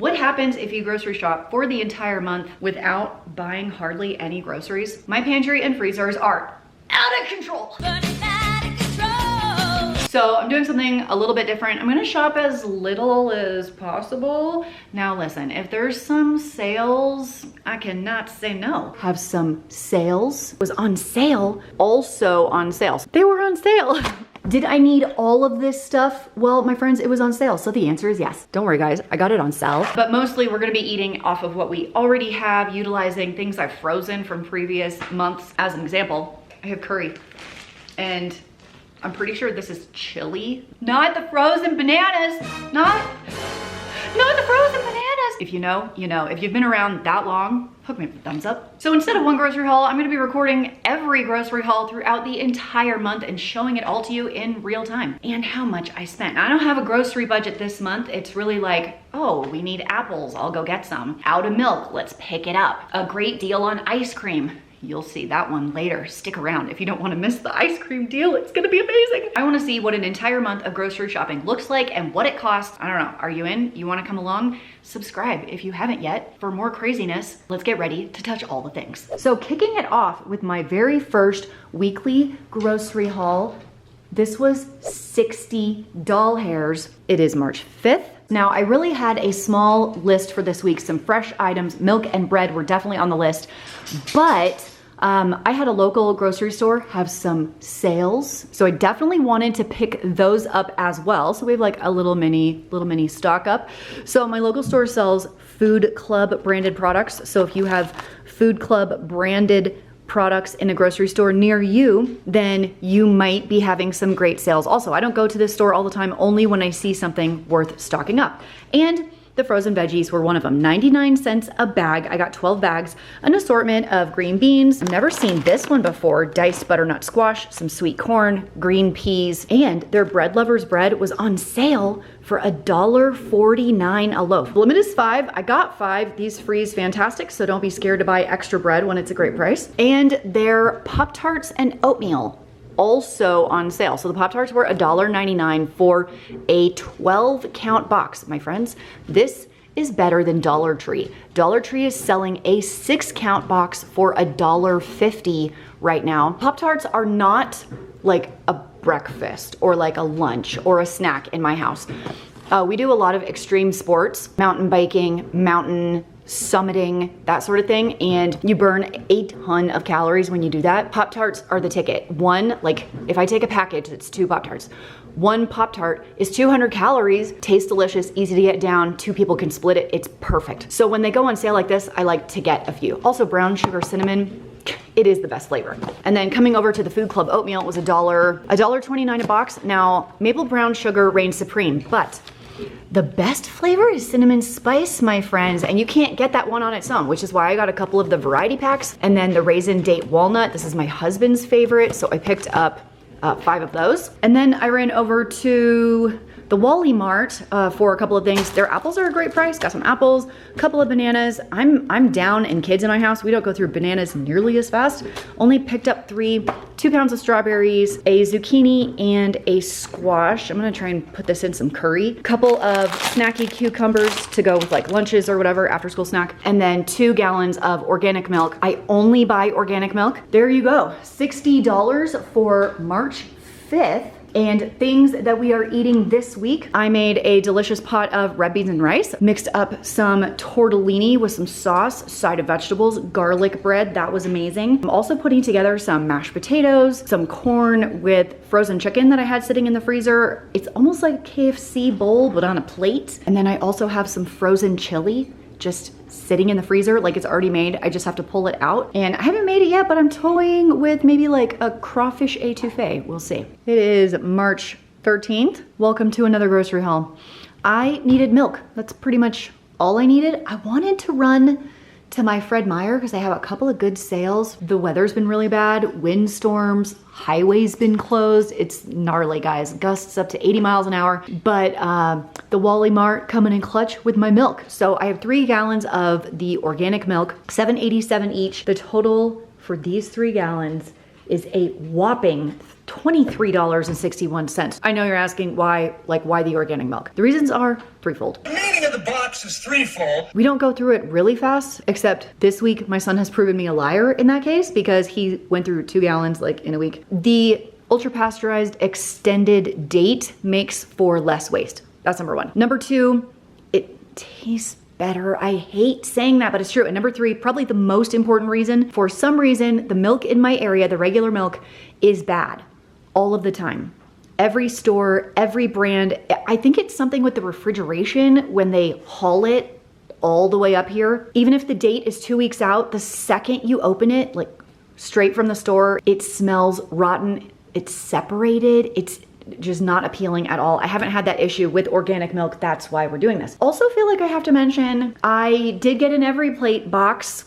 What happens if you grocery shop for the entire month without buying hardly any groceries? My pantry and freezers are out of control. So I'm doing something a little bit different. I'm gonna shop as little as possible. Now listen, if there's some sales, I cannot say no. Have some sales. Was on sale, also on sale. They were on sale. Did I need all of this stuff? Well, my friends, it was on sale. So the answer is yes. Don't worry guys, I got it on sale. But mostly we're gonna be eating off of what we already have, utilizing things I've frozen from previous months. As an example, I have curry and I'm pretty sure this is chili. Not the frozen bananas. Not the frozen bananas. If you know, you know. If you've been around that long, hook me with a thumbs up. So instead of one grocery haul, I'm gonna be recording every grocery haul throughout the entire month and showing it all to you in real time and how much I spent. I don't have a grocery budget this month. It's really like, oh, we need apples, I'll go get some. Out of milk, let's pick it up. A great deal on ice cream. You'll see that one later. Stick around if you don't want to miss the ice cream deal. It's gonna be amazing. I want to see what an entire month of grocery shopping looks like and what it costs. I don't know, are you in? You want to come along? Subscribe if you haven't yet for more craziness. Let's get ready to touch all the things. So kicking it off with my very first weekly grocery haul, this was 60 doll hairs. It is March 5th. Now, I really had a small list for this week. Some fresh items, milk and bread were definitely on the list, but I had a local grocery store have some sales. So I definitely wanted to pick those up as well. So we have like a little mini stock up. So my local store sells Food Club branded products. So if you have Food Club branded products in a grocery store near you, then you might be having some great sales. Also, I don't go to this store all the time, only when I see something worth stocking up. And the frozen veggies were one of them. 99 cents a bag. I got 12 bags, an assortment of green beans. I've never seen this one before. Diced butternut squash, some sweet corn, green peas, and their Bread Lovers bread was on sale for $1.49 a loaf. The limit is 5. I got 5. These freeze fantastic, so don't be scared to buy extra bread when it's a great price. And their Pop-Tarts and oatmeal also on sale. So the Pop-Tarts were $1.99 for a 12 count box, my friends. This is better than Dollar Tree. Dollar Tree is selling a 6 count box for $1.50 right now. Pop-Tarts are not like a breakfast or like a lunch or a snack in my house. We do a lot of extreme sports, mountain biking, mountain summiting, that sort of thing, and you burn a ton of calories when you do that. Pop-Tarts are the ticket. One, like if I take a package, it's 2 Pop-Tarts. One Pop-Tart is 200 calories, tastes delicious, easy to get down, 2 people can split it, it's perfect. So when they go on sale like this, I like to get a few. Also brown sugar cinnamon, it is the best flavor. And then coming over to the Food Club oatmeal, it was $1.29 a box. Now, maple brown sugar reigns supreme, but the best flavor is cinnamon spice, my friends, and you can't get that one on its own, which is why I got a couple of the variety packs. And then the raisin date walnut, this is my husband's favorite, so I picked up 5 of those. And then I ran over to the Wally Mart for a couple of things. Their apples are a great price. Got some apples, a couple of bananas. I'm down, and kids in my house, we don't go through bananas nearly as fast. Only picked up 2 pounds of strawberries, a zucchini, and a squash. I'm gonna try and put this in some curry. A couple of snacky cucumbers to go with like lunches or whatever, after school snack. And then 2 gallons of organic milk. I only buy organic milk. There you go, $60 for March 5th. And things that we are eating this week, I made a delicious pot of red beans and rice, mixed up some tortellini with some sauce, side of vegetables, garlic bread, that was amazing. I'm also putting together some mashed potatoes, some corn with frozen chicken that I had sitting in the freezer. It's almost like a KFC bowl, but on a plate. And then I also have some frozen chili, just sitting in the freezer like it's already made. I just have to pull it out. And I haven't made it yet, but I'm toying with maybe like a crawfish etouffee. We'll see. It is March 13th. Welcome to another grocery haul. I needed milk. That's pretty much all I needed. I wanted to run to my Fred Meyer because I have a couple of good sales. The weather's been really bad, windstorms, highways been closed. It's gnarly, guys. Gusts up to 80 miles an hour. But the Wally Mart coming in clutch with my milk. So I have 3 gallons of the organic milk, $7.87 each. The total for these 3 gallons is a whopping $23.61. I know you're asking why the organic milk. The reasons are threefold. The meaning of the box is threefold. We don't go through it really fast, except this week my son has proven me a liar in that case because he went through 2 gallons like in a week. The ultra pasteurized extended date makes for less waste. That's number 1. Number 2, it tastes better. I hate saying that, but it's true. And number 3, probably the most important reason, for some reason, the milk in my area, the regular milk, is bad all of the time. Every store, every brand, I think it's something with the refrigeration when they haul it all the way up here. Even if the date is 2 weeks out, the second you open it, like straight from the store, it smells rotten. It's separated. It's just not appealing at all. I haven't had that issue with organic milk. That's why we're doing this. Also feel like I have to mention, I did get an every plate box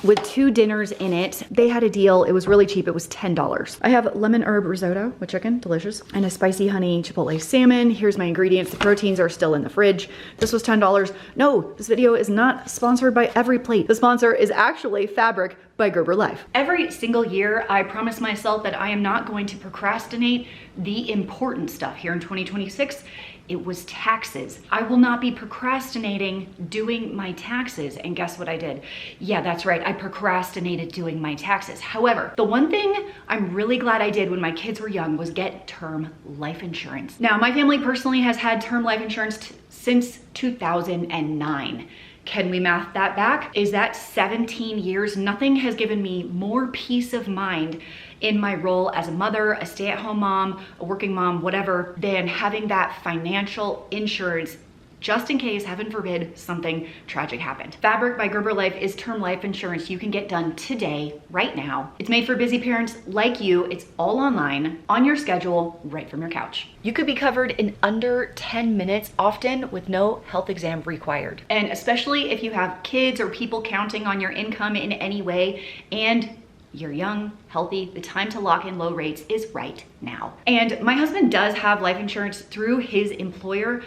with 2 dinners in it. They had a deal. It was really cheap. It was $10. I have lemon herb risotto with chicken, delicious, and a spicy honey chipotle salmon. Here's my ingredients. The proteins are still in the fridge. This was $10. No, this video is not sponsored by Every Plate. The sponsor is actually Fabric by Gerber Life. Every single year, I promise myself that I am not going to procrastinate the important stuff. Here in 2026, it was taxes. I will not be procrastinating doing my taxes. And guess what I did? Yeah, that's right. I procrastinated doing my taxes. However, the one thing I'm really glad I did when my kids were young was get term life insurance. Now, my family personally has had term life insurance since 2009. Can we math that back? Is that 17 years? Nothing has given me more peace of mind in my role as a mother, a stay-at-home mom, a working mom, whatever, than having that financial insurance just in case, heaven forbid, something tragic happened. Fabric by Gerber Life is term life insurance you can get done today, right now. It's made for busy parents like you. It's all online, on your schedule, right from your couch. You could be covered in under 10 minutes, often with no health exam required. And especially if you have kids or people counting on your income in any way, and you're young, healthy, the time to lock in low rates is right now. And my husband does have life insurance through his employer,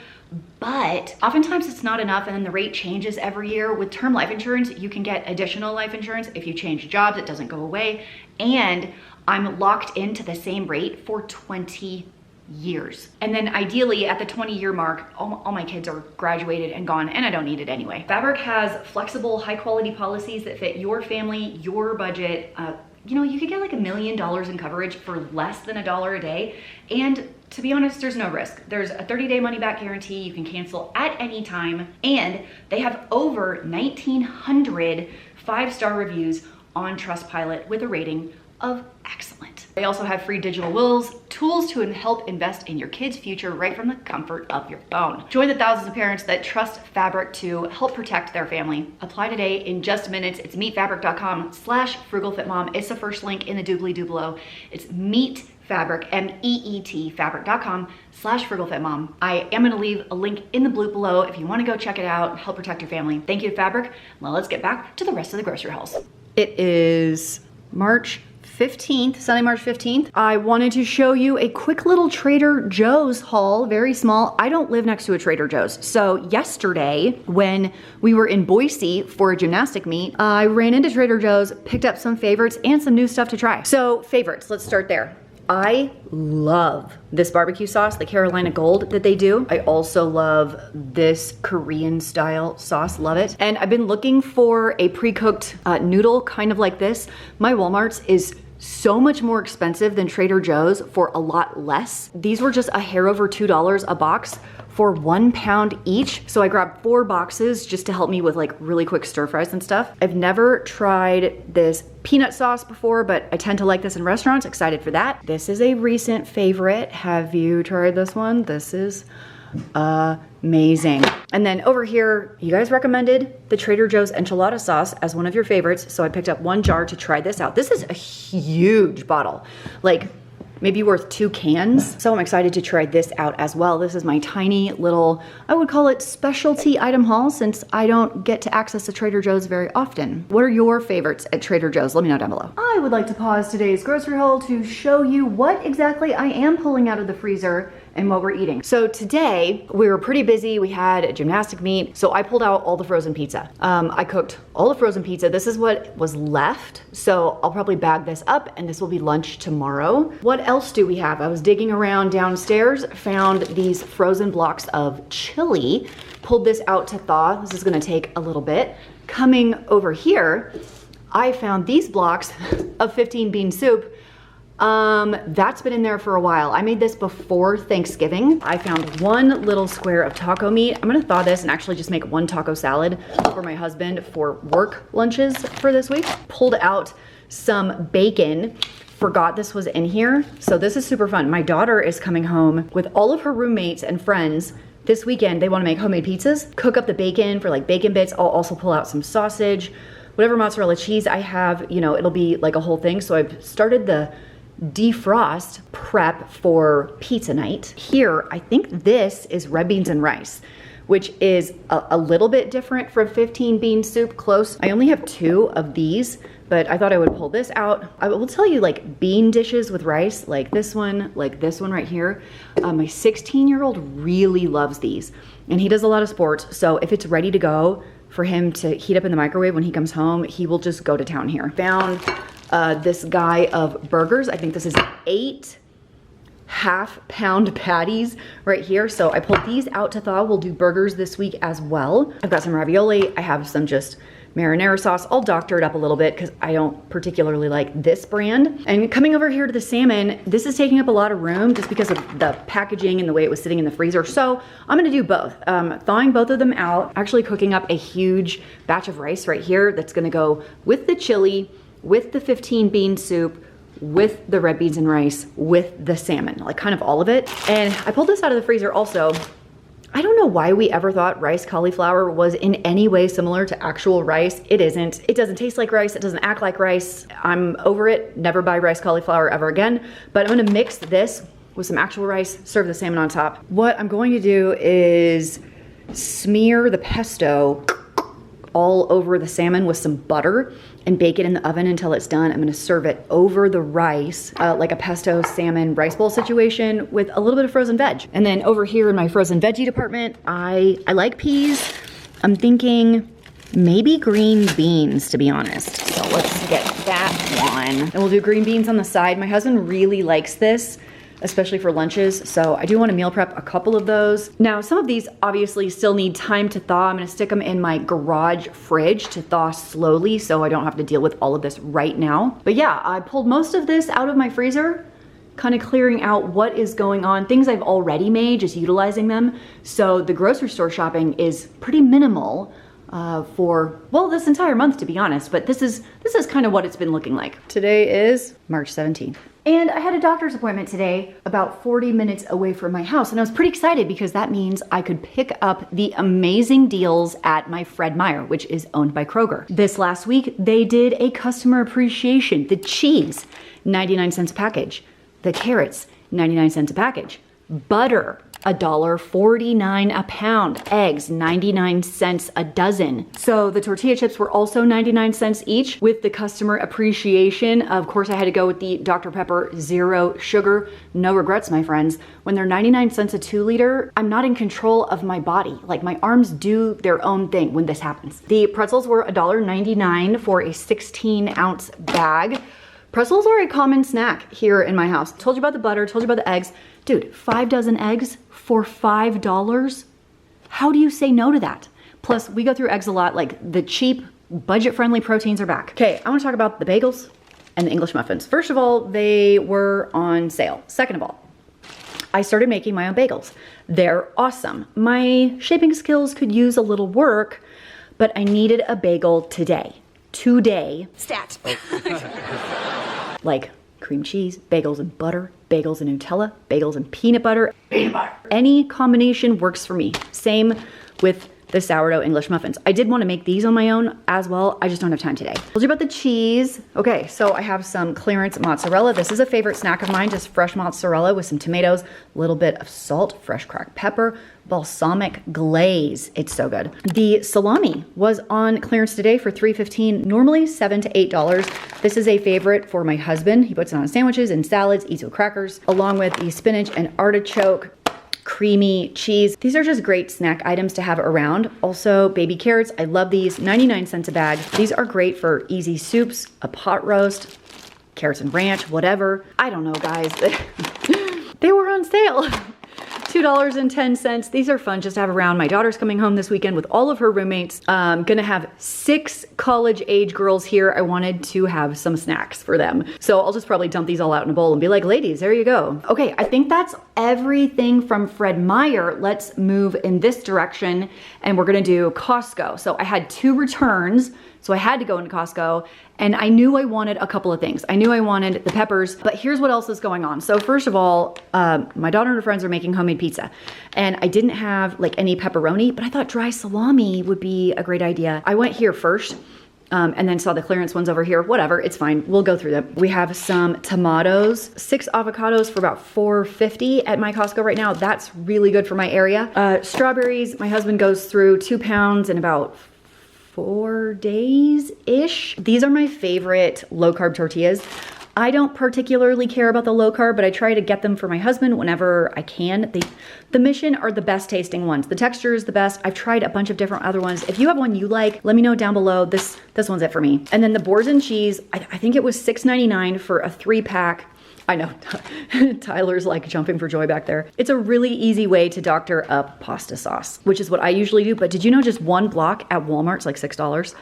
but oftentimes it's not enough and then the rate changes every year. With term life insurance, you can get additional life insurance. If you change jobs, it doesn't go away. And I'm locked into the same rate for 20 years. And then ideally at the 20-year mark, all my kids are graduated and gone, and I don't need it anyway. Fabric has flexible, high quality policies that fit your family, your budget. You know, you could get like $1 million in coverage for less than $1 a day. And to be honest, there's no risk. There's a 30-day money-back guarantee. You can cancel at any time. And they have over 1,900 5-star reviews on Trustpilot with a rating of excellent. They also have free digital wills, tools to help invest in your kids' future right from the comfort of your phone. Join the thousands of parents that trust Fabric to help protect their family. Apply today in just minutes. It's meetfabric.com/frugalfitmom. It's the first link in the doobly-doo below. It's meetfabric, M-E-E-T, fabric.com/frugalfitmom. I am gonna leave a link in the blue below if you wanna go check it out, help protect your family. Thank you to Fabric. Now let's get back to the rest of the grocery hauls. It is March 15th, Sunday, March 15th. I wanted to show you a quick little Trader Joe's haul, very small. I don't live next to a Trader Joe's. So yesterday, when we were in Boise for a gymnastic meet, I ran into Trader Joe's, picked up some favorites and some new stuff to try. So favorites, let's start there. I love this barbecue sauce, the Carolina Gold that they do. I also love this Korean style sauce, love it. And I've been looking for a pre-cooked noodle kind of like this. My Walmart's is so much more expensive than Trader Joe's for a lot less. These were just a hair over $2 a box for £1 each. So I grabbed 4 boxes just to help me with like really quick stir fries and stuff. I've never tried this peanut sauce before, but I tend to like this in restaurants. Excited for that. This is a recent favorite. Have you tried this one? This is amazing. And then over here, you guys recommended the Trader Joe's enchilada sauce as one of your favorites. So I picked up 1 jar to try this out. This is a huge bottle, like maybe worth 2 cans. So I'm excited to try this out as well. This is my tiny little, I would call it specialty item haul since I don't get to access a Trader Joe's very often. What are your favorites at Trader Joe's? Let me know down below. I would like to pause today's grocery haul to show you what exactly I am pulling out of the freezer and what we're eating. So today we were pretty busy. We had a gymnastic meet. So I pulled out all the frozen pizza. I cooked all the frozen pizza. This is what was left. So I'll probably bag this up and this will be lunch tomorrow. What else do we have? I was digging around downstairs, found these frozen blocks of chili, pulled this out to thaw. This is gonna take a little bit. Coming over here, I found these blocks of 15 bean soup. That's been in there for a while. I made this before Thanksgiving. I found one little square of taco meat. I'm gonna thaw this and actually just make one taco salad for my husband for work lunches for this week. Pulled out some bacon. Forgot this was in here. So this is super fun. My daughter is coming home with all of her roommates and friends this weekend. They wanna make homemade pizzas, cook up the bacon for like bacon bits. I'll also pull out some sausage, whatever mozzarella cheese I have, you know, it'll be like a whole thing. So I've started the defrost prep for pizza night. Here, I think this is red beans and rice, which is a little bit different from 15 bean soup, close. I only have 2 of these, but I thought I would pull this out. I will tell you, like bean dishes with rice, like this one right here. My 16-year-old really loves these and he does a lot of sports. So if it's ready to go for him to heat up in the microwave when he comes home, he will just go to town here. Found this guy of burgers. I think this is 8 half-pound patties right here. So I pulled these out to thaw. We'll do burgers this week as well. I've got some ravioli. I have some just marinara sauce. I'll doctor it up a little bit because I don't particularly like this brand. And coming over here to the salmon, this is taking up a lot of room just because of the packaging and the way it was sitting in the freezer. So I'm gonna do both. Thawing both of them out, actually cooking up a huge batch of rice right here that's gonna go with the chili, with the 15 bean soup, with the red beans and rice, with the salmon, like kind of all of it. And I pulled this out of the freezer also. I don't know why we ever thought rice cauliflower was in any way similar to actual rice. It isn't. It doesn't taste like rice. It doesn't act like rice. I'm over it. Never buy rice cauliflower ever again. But I'm gonna mix this with some actual rice, serve the salmon on top. What I'm going to do is smear the pesto all over the salmon with some butter and bake it in the oven until it's done. I'm gonna serve it over the rice, like a pesto salmon rice bowl situation with a little bit of frozen veg. And then over here in my frozen veggie department, I like peas. I'm thinking maybe green beans, to be honest. So let's get that one. And we'll do green beans on the side. My husband really likes this, especially for lunches. So I do want to meal prep a couple of those. Now, some of these obviously still need time to thaw. I'm gonna stick them in my garage fridge to thaw slowly so I don't have to deal with all of this right now. But yeah, I pulled most of this out of my freezer, kind of clearing out what is going on, things I've already made, just utilizing them. So the grocery store shopping is pretty minimal for, well, this entire month, to be honest, but this is kind of what it's been looking like. Today is March 17th. And I had a doctor's appointment today about 40 minutes away from my house. And I was pretty excited because that means I could pick up the amazing deals at my Fred Meyer, which is owned by Kroger. This last week, they did a customer appreciation. The cheese, 99 cents a package. The carrots, 99 cents a package. Butter, $1.49 a pound. Eggs, 99 cents a dozen. So the tortilla chips were also 99 cents each. With the customer appreciation, of course, I had to go with the Dr. Pepper Zero Sugar. No regrets, my friends. When they're 99 cents a 2 liter, I'm not in control of my body. Like, my arms do their own thing when this happens. The pretzels were $1.99 for a 16-ounce bag. Pretzels are a common snack here in my house. Told you about the butter, told you about the eggs. Dude, 5 dozen eggs for $5? How do you say no to that? Plus, we go through eggs a lot, like the cheap, budget-friendly proteins are back. Okay, I wanna talk about the bagels and the English muffins. First of all, they were on sale. Second of all, I started making my own bagels. They're awesome. My shaping skills could use a little work, but I needed a bagel today. Today. Stat. Like cream cheese, bagels and butter, bagels and Nutella, bagels and peanut butter. Peanut butter. Any combination works for me. Same with the sourdough English muffins. I did want to make these on my own as well. I just don't have time today. Told you about the cheese. Okay, so I have some clearance mozzarella. This is a favorite snack of mine, just fresh mozzarella with some tomatoes, a little bit of salt, fresh cracked pepper, balsamic glaze. It's so good. The salami was on clearance today for $3.15, normally $7 to $8. This is a favorite for my husband. He puts it on sandwiches and salads, eats with crackers, along with the spinach and artichoke. creamy cheese. These are just great snack items to have around. Also, baby carrots. I love these, 99 cents a bag. These are great for easy soups, a pot roast, carrots and ranch, whatever. I don't know, guys. They were on sale. $2.10. These are fun just to have around. My daughter's coming home this weekend with all of her roommates. Gonna have 6 college age girls here. I wanted to have some snacks for them. So I'll just probably dump these all out in a bowl and be like, ladies, there you go. Okay, I think that's everything from Fred Meyer. Let's move in this direction and we're gonna do Costco. So I had 2 returns. So I had to go into Costco and I knew I wanted a couple of things. I knew I wanted the peppers, but here's what else is going on. So first of all, my daughter and her friends are making homemade pizza and I didn't have like any pepperoni, but I thought dry salami would be a great idea. I went here first and then saw the clearance ones over here. Whatever, it's fine. We'll go through them. We have some tomatoes, 6 avocados for about $4.50 at my Costco right now. That's really good for my area. Strawberries, my husband goes through 2 pounds in about 4 days-ish. These are my favorite low-carb tortillas. I don't particularly care about the low carb, but I try to get them for my husband whenever I can. The Mission are the best tasting ones. The texture is the best. I've tried a bunch of different other ones. If you have one you like, let me know down below. This one's it for me. And then the boards and cheese, I think it was $6.99 for a 3-pack. I know, Tyler's like jumping for joy back there. It's a really easy way to doctor up pasta sauce, which is what I usually do. But did you know just 1 block at Walmart's like $6?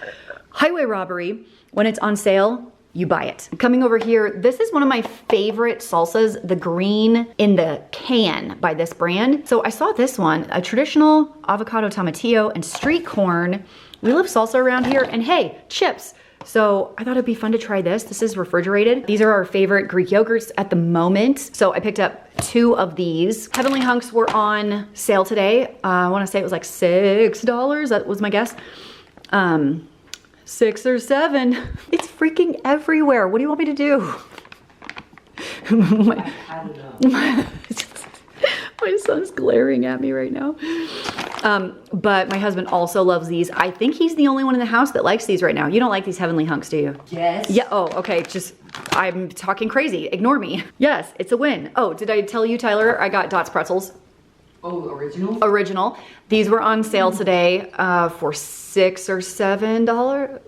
Highway robbery, when it's on sale, you buy it. Coming over here, this is one of my favorite salsas, the green in the can by this brand. So I saw this one, a traditional avocado tomatillo and street corn. We love salsa around here, and hey, chips. So I thought it'd be fun to try this. This is refrigerated. These are our favorite Greek yogurts at the moment. So I picked up 2 of these. Heavenly Hunks were on sale today. I wanna say it was like $6, that was my guess. 6 or 7. It's freaking everywhere. What do you want me to do? I don't know. My son's glaring at me right now. But my husband also loves these. I think he's the only one in the house that likes these right now. You don't like these Heavenly Hunks, do you? Yes. Yeah, oh, okay, just, I'm talking crazy. Ignore me. Yes, it's a win. Oh, did I tell you, Tyler, I got Dots pretzels. Oh, original? Original. These were on sale today for $6 or $7.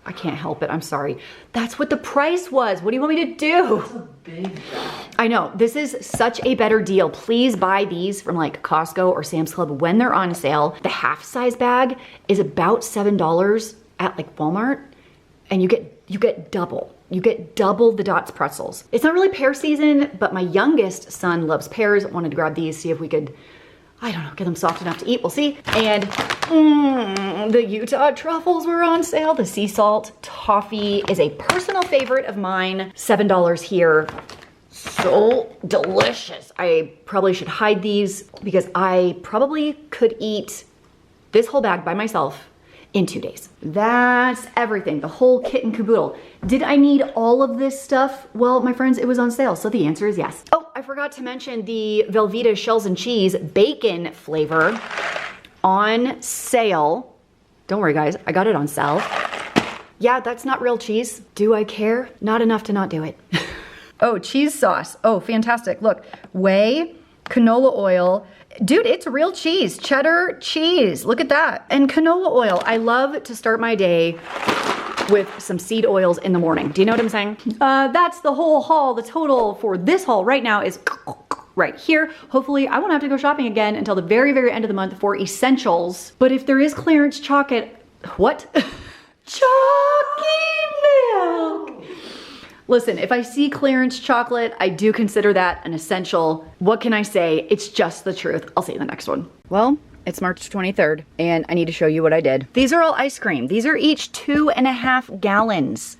I can't help it, I'm sorry. That's what the price was. What do you want me to do? That's a big bag. I know, this is such a better deal. Please buy these from like Costco or Sam's Club when they're on sale. The half size bag is about $7 at like Walmart, and you get double. You get double the Dots pretzels. It's not really pear season, but my youngest son loves pears. Wanted to grab these, see if we could, I don't know, get them soft enough to eat. We'll see. And the Utah truffles were on sale. The sea salt toffee is a personal favorite of mine. $7 here. So delicious. I probably should hide these because I probably could eat this whole bag by myself in 2 days. That's everything, the whole kit and caboodle. Did I need all of this stuff? Well, my friends, it was on sale, so the answer is yes. Oh, I forgot to mention the Velveeta shells and cheese bacon flavor on sale. Don't worry, guys, I got it on sale. Yeah, that's not real cheese. Do I care? Not enough to not do it. Oh, cheese sauce. Oh, fantastic. Look, whey, canola oil. Dude, it's real cheese, cheddar cheese. Look at that. And canola oil. I love to start my day with some seed oils in the morning. Do you know what I'm saying? That's the whole haul. The total for this haul right now is right here. Hopefully I won't have to go shopping again until the very, very end of the month for essentials. But if there is clearance chocolate, what? Chalky milk. Listen, if I see clearance chocolate, I do consider that an essential. What can I say? It's just the truth. I'll see you in the next one. Well, it's March 23rd, and I need to show you what I did. These are all ice cream. These are each 2.5 gallons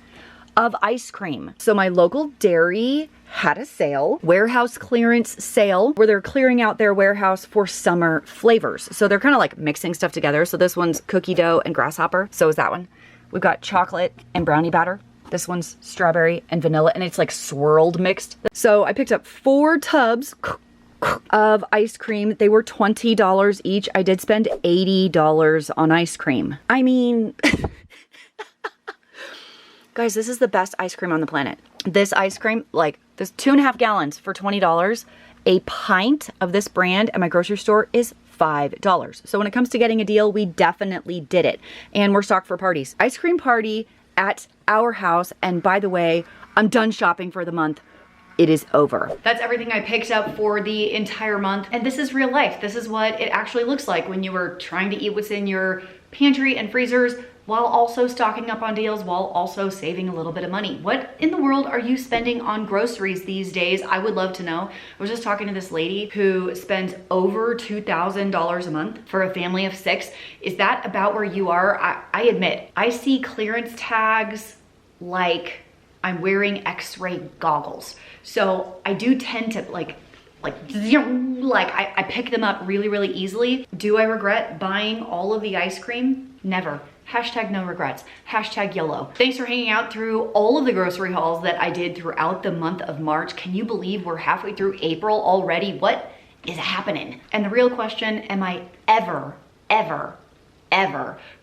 of ice cream. So my local dairy had a sale, warehouse clearance sale, where they're clearing out their warehouse for summer flavors. So they're kind of like mixing stuff together. So this one's cookie dough and grasshopper. So is that one. We've got chocolate and brownie batter. This one's strawberry and vanilla, and it's like swirled mixed. So I picked up 4 tubs of ice cream. They were $20 each. I did spend $80 on ice cream. I mean, guys, this is the best ice cream on the planet. This ice cream, like this 2.5 gallons for $20, A pint of this brand at my grocery store is $5. So when it comes to getting a deal, we definitely did it. And we're stocked for parties. Ice cream party at our house. And by the way, I'm done shopping for the month. It is over. That's everything I picked up for the entire month. And this is real life. This is what it actually looks like when you are trying to eat what's in your pantry and freezers while also stocking up on deals, while also saving a little bit of money. What in the world are you spending on groceries these days? I would love to know. I was just talking to this lady who spends over $2,000 a month for a family of 6. Is that about where you are? I admit, I see clearance tags like I'm wearing x-ray goggles. So I do tend to I pick them up really, really easily. Do I regret buying all of the ice cream? Never. Hashtag no regrets. Hashtag YOLO. Thanks for hanging out through all of the grocery hauls that I did throughout the month of March. Can you believe we're halfway through April already? What is happening? And the real question, am I ever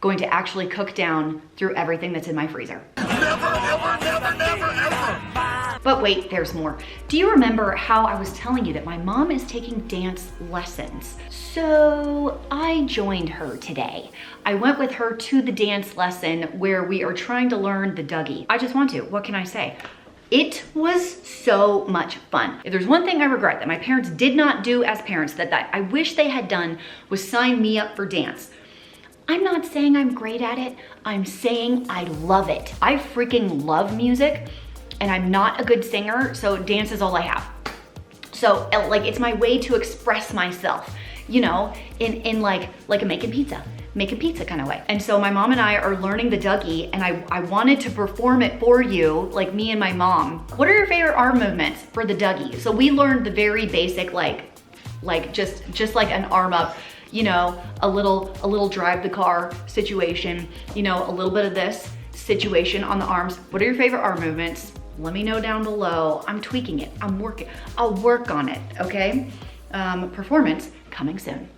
going to actually cook down through everything that's in my freezer? But wait, there's more. Do you remember how I was telling you that my mom is taking dance lessons? So I joined her today. I went with her to the dance lesson where we are trying to learn the Dougie. I just want to, what can I say? It was so much fun. If there's one thing I regret that my parents did not do as parents that I wish they had done was sign me up for dance. I'm not saying I'm great at it. I'm saying I love it. I freaking love music and I'm not a good singer, so dance is all I have. So like it's my way to express myself, you know, in like a making pizza kind of way. And so my mom and I are learning the Dougie and I wanted to perform it for you, like me and my mom. What are your favorite arm movements for the Dougie? So we learned the very basic, like just like an arm up, you know, a little drive the car situation, you know, a little bit of this situation on the arms. What are your favorite arm movements? Let me know down below. I'm tweaking it, I'll work on it, okay? Performance coming soon.